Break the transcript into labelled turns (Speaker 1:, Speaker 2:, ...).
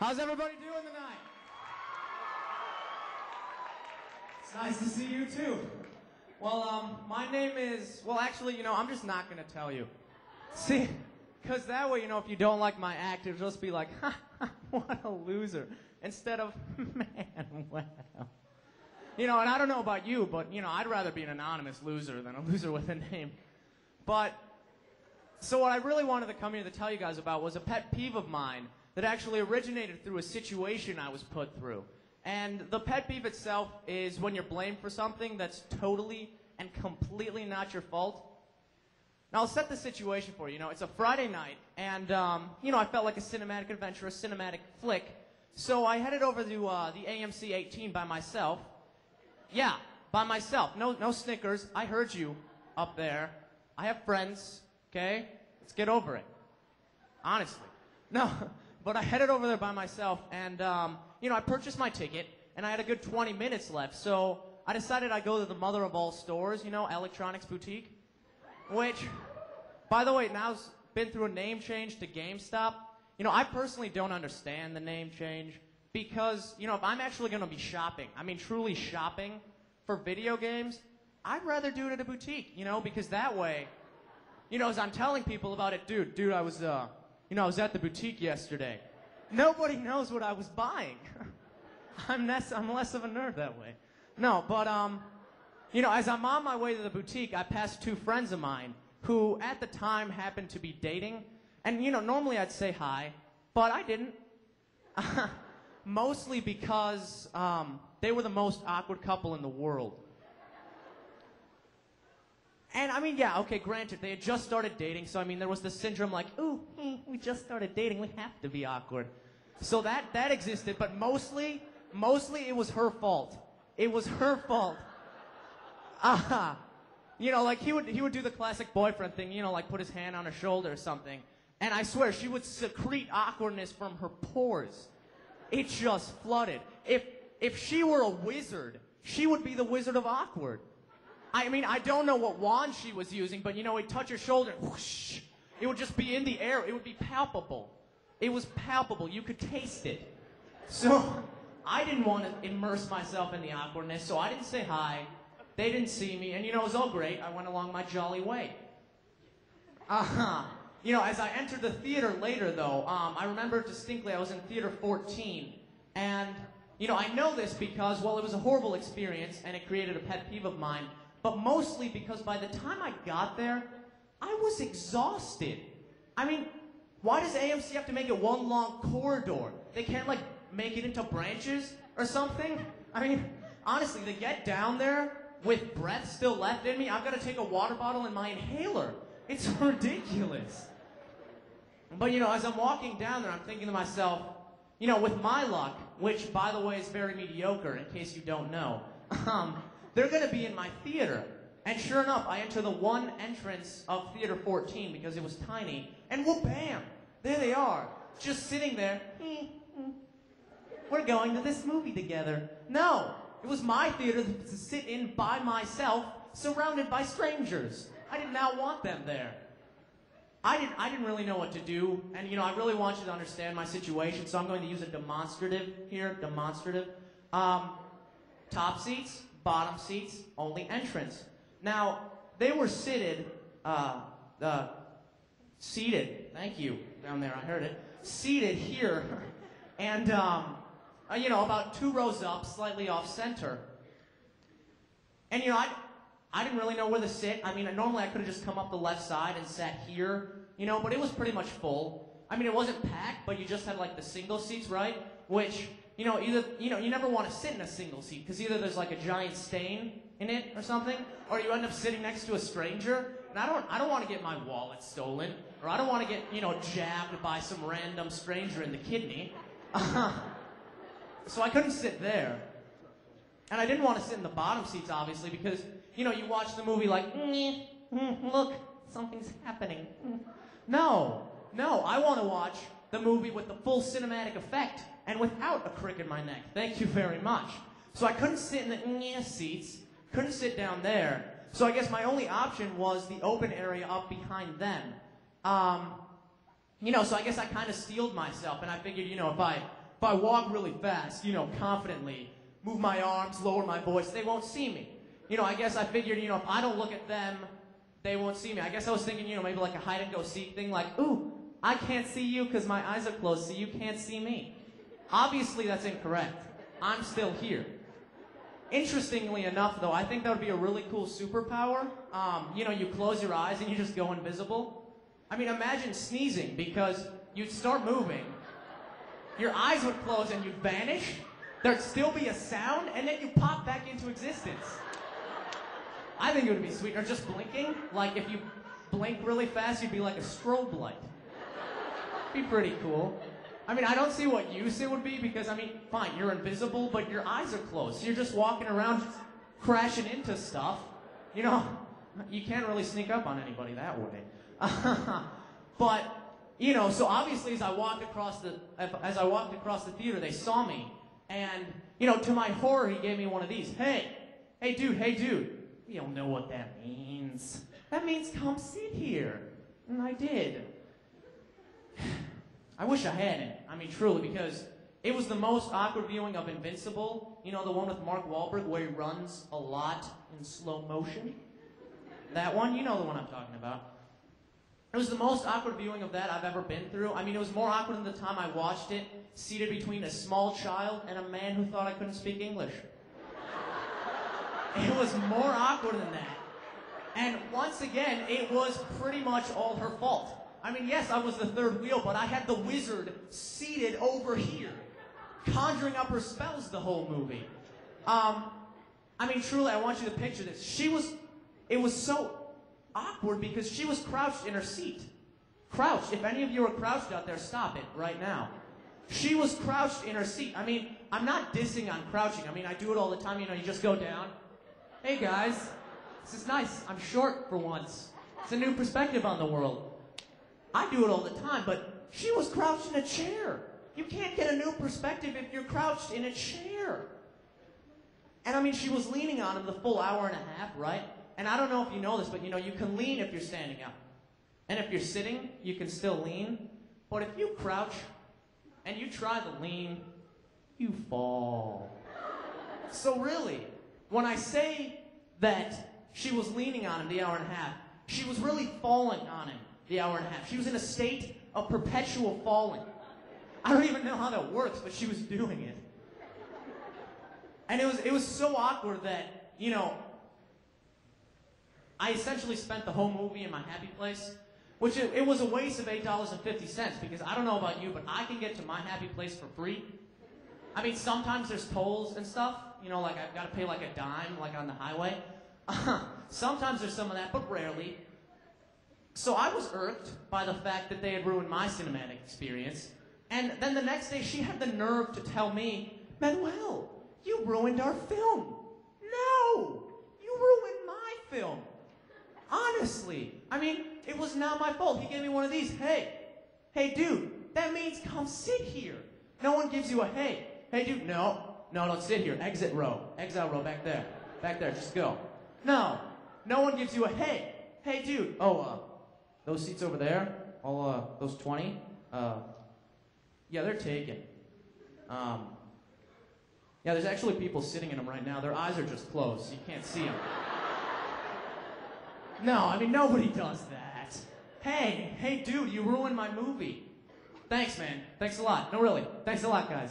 Speaker 1: How's everybody doing tonight? It's nice to see you too. Well, my name is, well, actually, I'm just not going to tell you. See, because that way, if you don't like my act, it'll just be like, ha, what a loser. Instead of, man, wow. And I don't know about you, but, I'd rather be an anonymous loser than a loser with a name. But, so what I really wanted to come here to tell you guys about was a pet peeve of mine that actually originated through a situation I was put through. And the pet peeve itself is when you're blamed for something that's totally and completely not your fault. Now, I'll set the situation for you. It's a Friday night, and, I felt like a cinematic adventure, a cinematic flick. So I headed over to the AMC 18 by myself. Yeah, by myself. No Snickers. I heard you up there. I have friends, okay? Let's get over it. Honestly. No, but I headed over there by myself, and, I purchased my ticket, and I had a good 20 minutes left. So I decided I'd go to the mother of all stores, Electronics Boutique. Which, by the way, now's been through a name change to GameStop. I personally don't understand the name change because, if I'm actually going to be shopping, truly shopping for video games, I'd rather do it at a boutique, because that way, as I'm telling people about it, dude, I was at the boutique yesterday. Nobody knows what I was buying. I'm less of a nerd that way. No, but, as I'm on my way to the boutique, I passed two friends of mine who, at the time, happened to be dating. And, normally I'd say hi, but I didn't. Mostly because they were the most awkward couple in the world. And, okay, granted, they had just started dating, so, there was the syndrome like, ooh, we just started dating, we have to be awkward. So that existed, but mostly it was her fault. It was her fault. Like he would do the classic boyfriend thing, like put his hand on her shoulder or something. And I swear, she would secrete awkwardness from her pores. It just flooded. If she were a wizard, she would be the Wizard of Awkward. I don't know what wand she was using, but he'd touch her shoulder, whoosh, it would just be in the air. It would be palpable. It was palpable. You could taste it. So I didn't want to immerse myself in the awkwardness, so I didn't say hi. They didn't see me, and it was all great. I went along my jolly way. As I entered the theater later, though, I remember distinctly I was in theater 14, and, I know this because, well, it was a horrible experience, and it created a pet peeve of mine, but mostly because by the time I got there, I was exhausted. Why does AMC have to make it one long corridor? They can't, make it into branches or something? Honestly, to get down there with breath still left in me, I've got to take a water bottle and my inhaler. It's ridiculous. But, as I'm walking down there, I'm thinking to myself, with my luck, which, by the way, is very mediocre, in case you don't know, they're going to be in my theater. And sure enough, I enter the one entrance of Theater 14 because it was tiny, and whoop, bam, there they are, just sitting there. We're going to this movie together. No, it was my theater to sit in by myself, surrounded by strangers. I did not want them there. I didn't really know what to do, and I really want you to understand my situation, so I'm going to use a demonstrative here, top seats, bottom seats, only entrance. Now, they were seated, thank you, down there, I heard it, seated here, and, about 2 rows up, slightly off center. And, I didn't really know where to sit. Normally I could have just come up the left side and sat here, but it was pretty much full. It wasn't packed, but you just had, the single seats, right? Which, either, you never want to sit in a single seat, because either there's, a giant stain in it or something, or you end up sitting next to a stranger, and I don't want to get my wallet stolen, or I don't want to get, jabbed by some random stranger in the kidney. So I couldn't sit there. And I didn't want to sit in the bottom seats, obviously, because, you watch the movie like, look, something's happening. No, I want to watch the movie with the full cinematic effect and without a crick in my neck. Thank you very much. So I couldn't sit in the seats, couldn't sit down there. So I guess my only option was the open area up behind them. So I guess I kind of steeled myself, and I figured, if if I walk really fast, confidently, move my arms, lower my voice, they won't see me. I guess I figured, if I don't look at them, they won't see me. I guess I was thinking, maybe like a hide-and-go-seek thing, like, ooh, I can't see you because my eyes are closed, so you can't see me. Obviously, that's incorrect. I'm still here. Interestingly enough, though, I think that would be a really cool superpower. You close your eyes and you just go invisible. I mean, imagine sneezing, because you'd start moving, your eyes would close and you'd vanish, there'd still be a sound, and then you pop back into existence. I think it would be sweet. Or just blinking. Like, if you blink really fast, you'd be like a strobe light. Be pretty cool. I mean, I don't see what use it would be, because, fine, you're invisible, but your eyes are closed. So you're just walking around just crashing into stuff. You can't really sneak up on anybody that way. But, so obviously as I walked across the theater, they saw me. And, to my horror, he gave me one of these. Hey dude. You don't know what that means. That means come sit here. And I did. I wish I hadn't. Truly, because it was the most awkward viewing of Invincible. The one with Mark Wahlberg where he runs a lot in slow motion. That one, the one I'm talking about. It was the most awkward viewing of that I've ever been through. It was more awkward than the time I watched it, seated between a small child and a man who thought I couldn't speak English. It was more awkward than that. And once again, it was pretty much all her fault. Yes, I was the third wheel, but I had the wizard seated over here, conjuring up her spells the whole movie. Truly, I want you to picture this. It was so awkward because she was crouched in her seat. Crouched. If any of you are crouched out there, stop it right now. She was crouched in her seat. I'm not dissing on crouching. I do it all the time. You just go down. Hey guys, this is nice. I'm short for once. It's a new perspective on the world. I do it all the time, but she was crouched in a chair. You can't get a new perspective if you're crouched in a chair. And she was leaning on him the full hour and a half, right? And I don't know if you know this, but you can lean if you're standing up. And if you're sitting, you can still lean. But if you crouch and you try to lean, you fall. So really, when I say that she was leaning on him the hour and a half, she was really falling on him the hour and a half. She was in a state of perpetual falling. I don't even know how that works, but she was doing it. And it was so awkward that, I essentially spent the whole movie in my happy place, which it was a waste of $8.50, because I don't know about you, but I can get to my happy place for free. Sometimes there's tolls and stuff, like I've got to pay like a dime, like on the highway. Sometimes there's some of that, but rarely. So I was irked by the fact that they had ruined my cinematic experience. And then the next day, she had the nerve to tell me, Manuel, you ruined our film. No, you ruined my film. Honestly, it was not my fault. He gave me one of these. Hey dude, that means come sit here. No one gives you a hey. Hey dude, no, don't sit here. Exit row back there, just go. No one gives you a hey dude. Those seats over there, those 20, yeah, they're taken. Yeah, there's actually people sitting in them right now. Their eyes are just closed, so you can't see them. No, nobody does that. Hey, dude, you ruined my movie. Thanks, man. Thanks a lot. No, really. Thanks a lot, guys.